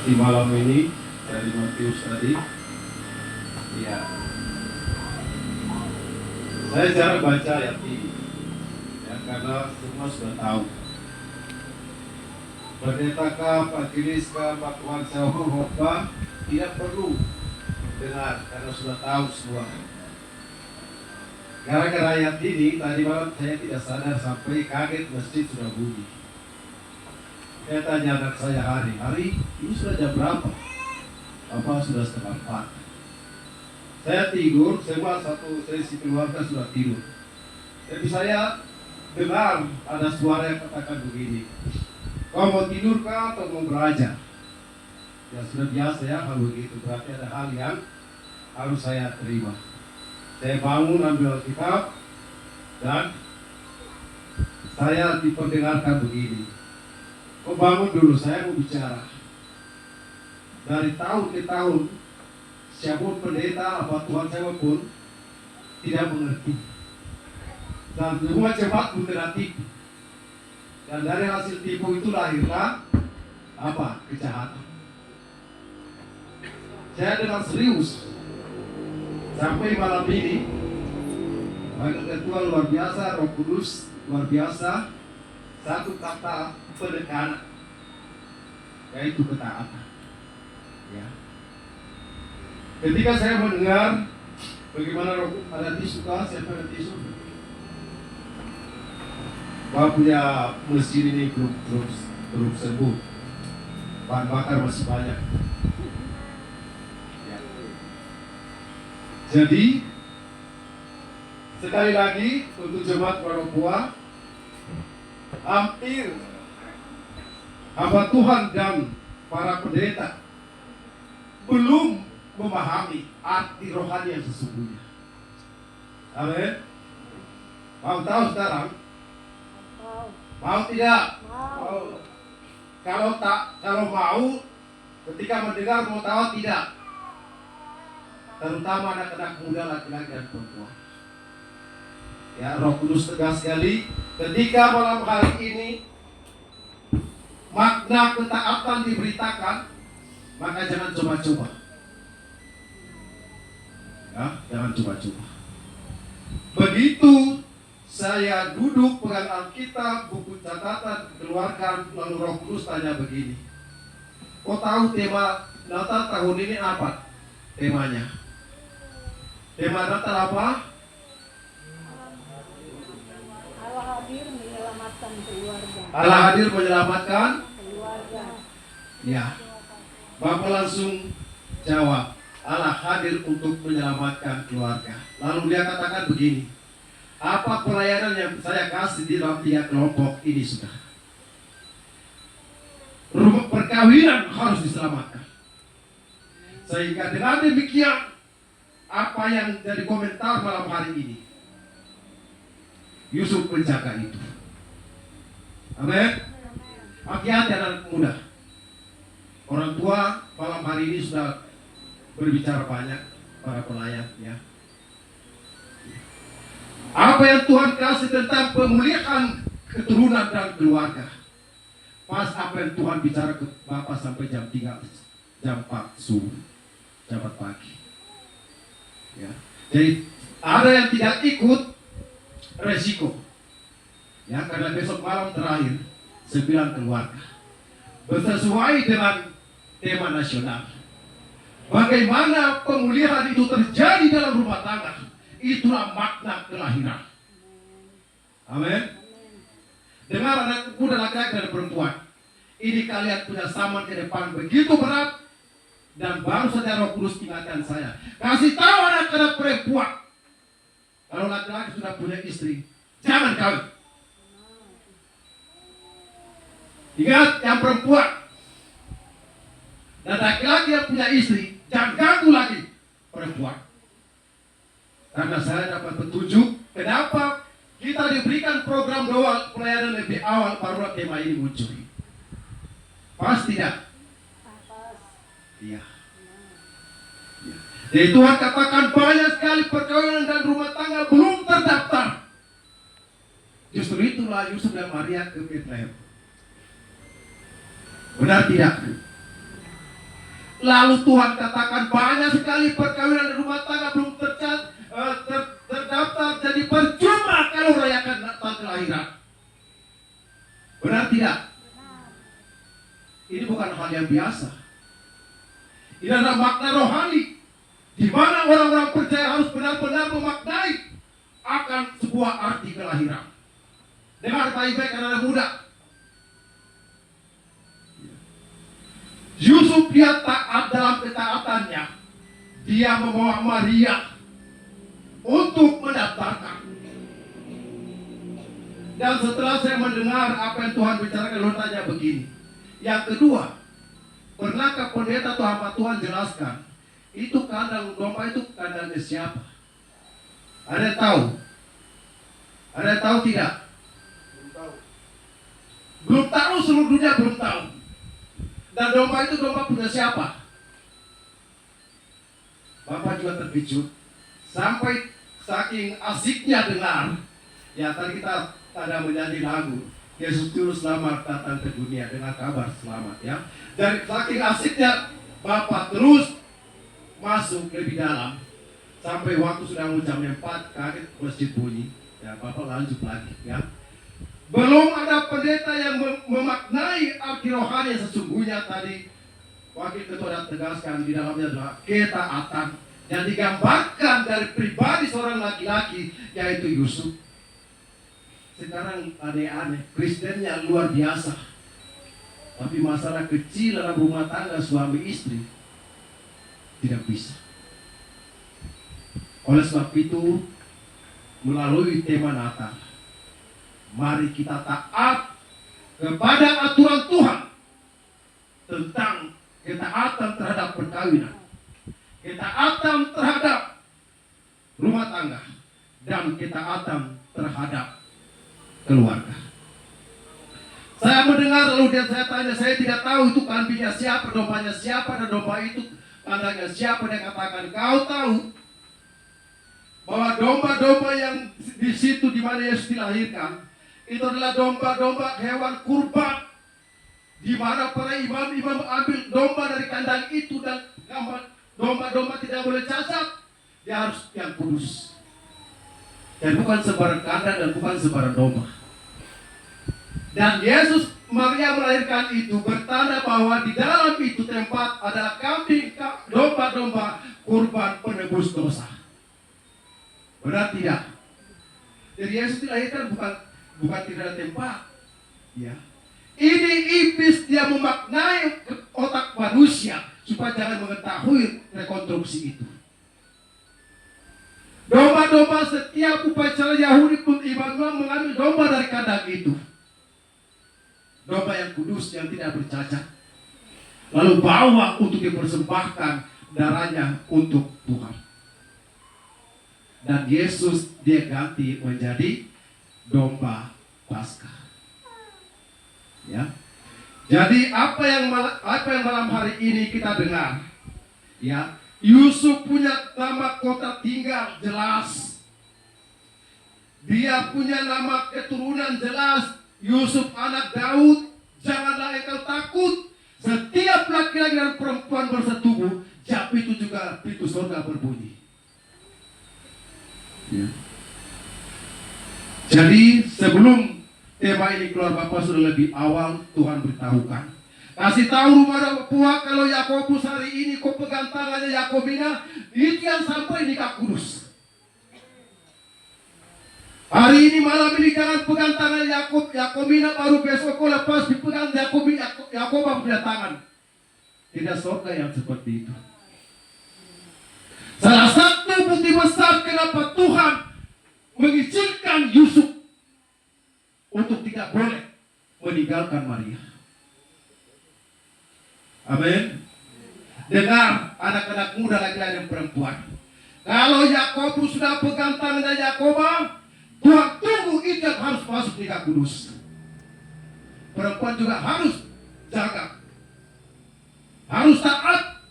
di malam ini dari Matius tadi. Ya, saya jarang baca ayat ini, ya, karena semua sudah tahu. Pendetakah, Pakiliskah, Pak Tuhan saya khotbah tidak perlu dengar karena sudah tahu semua. Gara-gara ayat ini tadi malam saya tidak sadar sampai kaget masjid sudah bunyi. Saya tanya anak saya hari ini sudah jam berapa? Apa sudah 3:30? Saya tidur, semua satu sesi keluarga sudah tidur. Jadi saya dengar ada suara yang katakan begini, kau mau tidur kah atau mau belajar? Ya sudah biasa ya kalau begitu, berarti ada hal yang harus saya terima. Saya bangun ambil Alkitab dan saya diperdengarkan begini, kau bangun dulu, saya mau bicara. Dari tahun ke tahun, siapapun pendeta apa Tuhan saya pun tidak mengerti. Dan semua cepat kena tipu. Dan dari hasil tipu itu lahirlah apa? Kejahatan. Saya dengan serius sampai malam ini, Wakil Ketua luar biasa, Roh Kudus luar biasa, satu kata penekanan, yaitu ketaatan. Ya. Ketika saya mendengar bagaimana Roh ada tisu kah? Siapa ada tisu? Bapak punya mesin ini belum sembuh, bahan bakar masih banyak. Ya. Jadi sekali lagi untuk jemaat Papua, hampir hamba Tuhan dan para pendeta belum memahami arti rohani yang sesungguhnya. Amin. Mau tahu sekarang? Mau tidak? Mau. Kalau mau, ketika mendengar mau tahu tidak? Terutama anak-anak muda, laki-laki dan perempuan. Ya, Roh Kudus tegas sekali. Ketika malam hari ini makna ketaatan diberitakan, maka jangan coba-coba. Ya, jangan coba-coba. Begitu saya duduk pegang Alkitab, buku catatan, keluarkan, lalu Roh Kudus tanya begini, kau tahu tema Natal tahun ini apa? Temanya. Tema Natal apa? Allah hadir menyelamatkan keluarga. Allah hadir menyelamatkan Keluarga. Ya. Bapak langsung jawab, Allah hadir untuk menyelamatkan keluarga. Lalu dia katakan begini, apa pelayanan yang saya kasih di dalam 3 kelompok ini sudah? Rumah perkawinan harus diselamatkan. Sehingga dengan demikian, apa yang jadi komentar malam hari ini, Yusuf menjaga itu. Amin. Hati-hati anak muda. Orang tua malam hari ini sudah berbicara banyak, para pelayan ya. Apa yang Tuhan kasih tentang pemulihan keturunan dan keluarga. Pas apa yang Tuhan bicara ke Bapak sampai jam 3, jam 4 subuh, jam 4 pagi. Ya. Jadi ada yang tidak ikut, resiko. Ya, karena besok malam terakhir 9 keluarga. Bersesuai dengan tema nasional. Bagaimana pemulihan itu terjadi dalam rumah tangga. Itulah makna kelahiran. Amin. Dengar anak muda, laki-laki dan perempuan. Ini kalian punya zaman ke depan begitu berat. Dan baru saja Roh Kudus ingatkan saya. Kasih tahu anak-anak perempuan. Kalau laki-laki sudah punya istri, jangan kawin. Ingat yang perempuan. Dan laki-laki yang punya istri, jangan ganggu lagi perempuan. Karena saya dapat petunjuk kenapa kita diberikan program doa pelayanan lebih awal baru tema ini muncul. Pas tidak? Iya. Jadi Tuhan katakan banyak sekali perkawinan dan rumah tangga belum terdaftar. Justru itulah Yusuf dan Maria ke Bethlehem. Benar tidak? Lalu Tuhan katakan banyak sekali perkawinan di rumah tangga belum terdaftar, jadi percuma kalau rayakan Natal kelahiran. Benar tidak? Ini bukan hal yang biasa. Ini adalah makna rohani, di mana orang-orang percaya harus benar-benar memaknai akan sebuah arti kelahiran. Dengar baik-baik anak-anak muda. Yusuf dia taat dalam ketaatannya. Dia membawa Maria untuk mendaftarkan. Dan setelah saya mendengar apa yang Tuhan bicarakan, lalu tanya begini. Yang kedua, pernahkah pendeta atau hamba Tuhan jelaskan, itu kandang domba itu kandangnya siapa? Ada yang tahu? Ada yang tahu tidak? Belum tahu. Belum tahu, seluruh dunia belum tahu. Dan domba itu domba punya siapa? Bapak juga terkejut. Sampai saking asiknya dengar. Ya tadi kita ada menyanyi lagu Yesus Juru Selamat datang ke dunia dengan kabar selamat ya. Dan saking asiknya Bapak terus masuk lebih dalam. Sampai waktu sudah mau jam 4 kaget masjid bunyi. Ya Bapak lanjut lagi ya. Belum ada pendeta yang memaknai arti rohani yang sesungguhnya tadi Wakil Ketua tegaskan di dalamnya adalah ketaatan yang digambarkan dari pribadi seorang laki-laki yaitu Yusuf. Sekarang aneh-aneh, Kristennya luar biasa, tapi masalah kecil dalam rumah tangga suami istri tidak bisa. Oleh sebab itu, melalui tema Natal, mari kita taat kepada aturan Tuhan tentang ketaatan terhadap perkawinan, ketaatan terhadap rumah tangga, dan ketaatan terhadap keluarga. Saya mendengar lalu dia saya tanya, saya tidak tahu itu kambingnya siapa, dombanya siapa, dan domba itu kandangnya siapa. Dia katakan, kau tahu bahwa domba-domba yang di situ di mana Yesus dilahirkan itu adalah domba-domba hewan kurban, di mana para imam-imam ambil domba dari kandang itu dan domba-domba tidak boleh cacat, dia harus yang kudus. Dan bukan sembarang kandang dan bukan sembarang domba. Dan Yesus Maria melahirkan itu bertanda bahwa di dalam itu tempat adalah kambing, domba-domba kurban penebus dosa. Benar tidak? Jadi Yesus dilahirkan bukan tidak ada tempat. Ya. Ini iblis dia memaknai otak manusia supaya jangan mengetahui rekonstruksi itu. Domba-domba setiap upacara Yahudi pun imam mengambil domba dari kandang itu. Domba yang kudus yang tidak bercacat. Lalu bawa untuk dipersembahkan darahnya untuk Tuhan. Dan Yesus dia ganti menjadi domba Paskah. Ya. Jadi apa yang malam hari ini kita dengar? Ya, Yusuf punya nama kota tinggal jelas. Dia punya nama keturunan jelas. Yusuf anak Daud. Janganlah engkau takut. Setiap laki-laki dan perempuan bersetubuh, jap itu juga pintu surga berbunyi. Ya. Jadi sebelum tema ini keluar, Bapak sudah lebih awal Tuhan beritahukan. Kasih tahu rumah Bapak kalau Yakobus hari ini kau pegang tangannya Yakobina, itu yang sampai nikah kudus. Hari ini malam ini jangan pegang tangan Yakobina baru besok kau lepas dipegang Yakoba punya tangan. Tidak surga yang seperti itu. Salah satu bukti besar kenapa Tuhan mengizinkan Yusuf untuk tidak boleh meninggalkan Maria. Amin. Dengar anak-anak muda laki-laki dan perempuan. Kalau Yakobus sudah pegang tangannya Yakoba, Tuhan tunggu itu yang harus masuk nikah kudus. Perempuan juga harus jaga, harus taat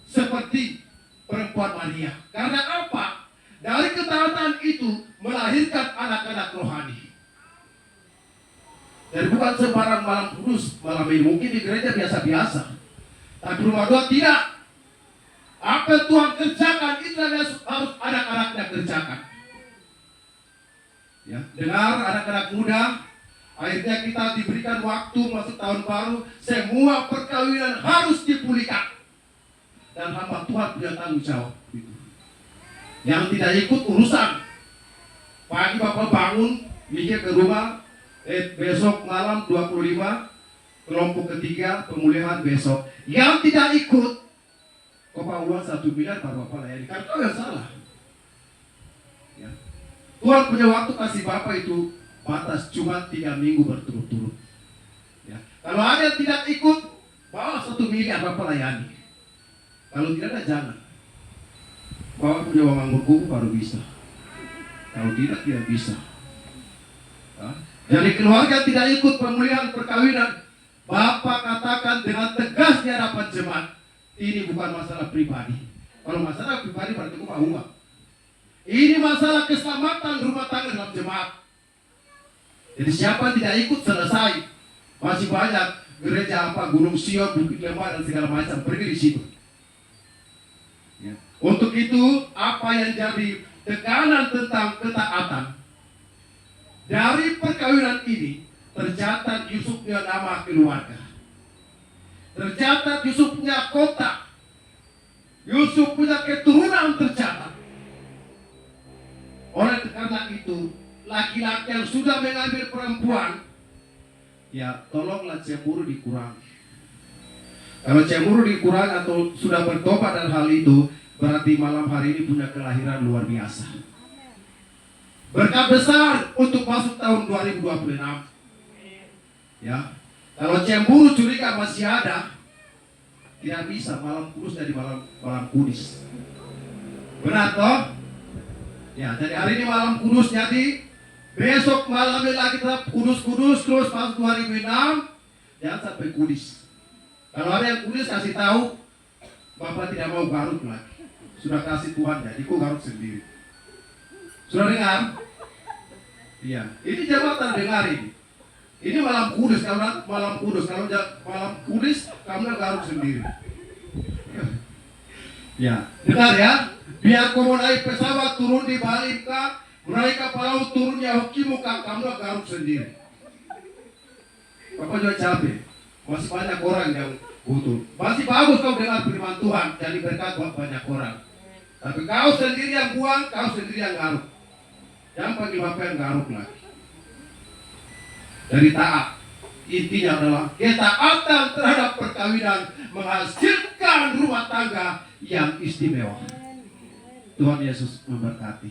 seperti perempuan Maria. Karena apa? Dari ketaatan itu melahirkan anak-anak rohani. Dan bukan sembarang malam kudus malam ini. Mungkin di gereja biasa-biasa, tapi rumah Tuhan tidak. Apa yang Tuhan kerjakan, itu yang harus anak-anaknya kerjakan. Ya, dengar anak-anak muda, akhirnya kita diberikan waktu masuk tahun baru, semua perkawinan harus dipulihkan. Dan hamba Tuhan punya tanggung jawab. Yang tidak ikut urusan, pagi Bapak bangun, mikir ke rumah, besok malam 25, kelompok ketiga pemulihan besok. Yang tidak ikut, Bapak uang 1 miliar baru Bapak layani. Karena kau yang salah. Ya. Tuhan punya waktu kasih Bapak itu batas cuma 3 minggu berturut-turut. Ya. Kalau ada yang tidak ikut, bawa 1 miliar Bapak layani. Kalau tidak ada jangan. Bapak punya uang anggur kuku baru bisa. Kalau tidak bisa. Ya. Jadi keluarga tidak ikut pemulihan perkawinan, Bapak katakan dengan tegas di hadapan jemaat, ini bukan masalah pribadi. Kalau masalah pribadi berarti Bapak uang. Ini masalah keselamatan rumah tangga dalam jemaat. Jadi siapa tidak ikut selesai. Masih banyak gereja Gunung Sion, Bukit Lembah dan segala macam, pergi di situ. Ya. Untuk itu, apa yang jadi tekanan tentang ketaatan dari perkawinan ini, tercatat Yusuf punya nama keluarga, tercatat Yusuf punya kota, Yusuf punya keturunan tercatat. Oleh karena itu, laki-laki yang sudah mengambil perempuan, ya tolonglah cemburu dikurangi. Kalau cemburu dikurangi atau sudah bertobat dan hal itu, berarti malam hari ini punya kelahiran luar biasa. Berkat besar untuk masuk tahun 2026. Ya, kalau cemburu curiga masih ada, tidak bisa malam kudus jadi malam kudus. Benar toh? Ya, jadi hari ini malam kudus, jadi besok malamnya lagi tetap kudus terus masuk 2006, jangan sampai kudus. Kalau ada yang kudus kasih tahu, Bapak tidak mau garuk lagi. Sudah kasih Tuhan, jadi kok garuk sendiri. Sudah dengar? Iya, ini jabatan dengar ini. Ini malam kudus, kalau malam kudus kamu garuk sendiri. Ya, dengar ya. Biar kau naik pesawat turun di Bali kah, naik kapal laut turun di Hokimu kah, kamu garuk sendiri. Bapak juga capek. Masih banyak orang yang butuh. Masih bagus kau dengar firman Tuhan, jadi berkat buat banyak orang. Tapi kau sendiri yang buang, kau sendiri yang garuk. Jangan panggil Bapak yang garuk lagi. Dari taat, intinya adalah ketaatan terhadap perkawinan menghasilkan rumah tangga yang istimewa. Tuhan Yesus memberkati.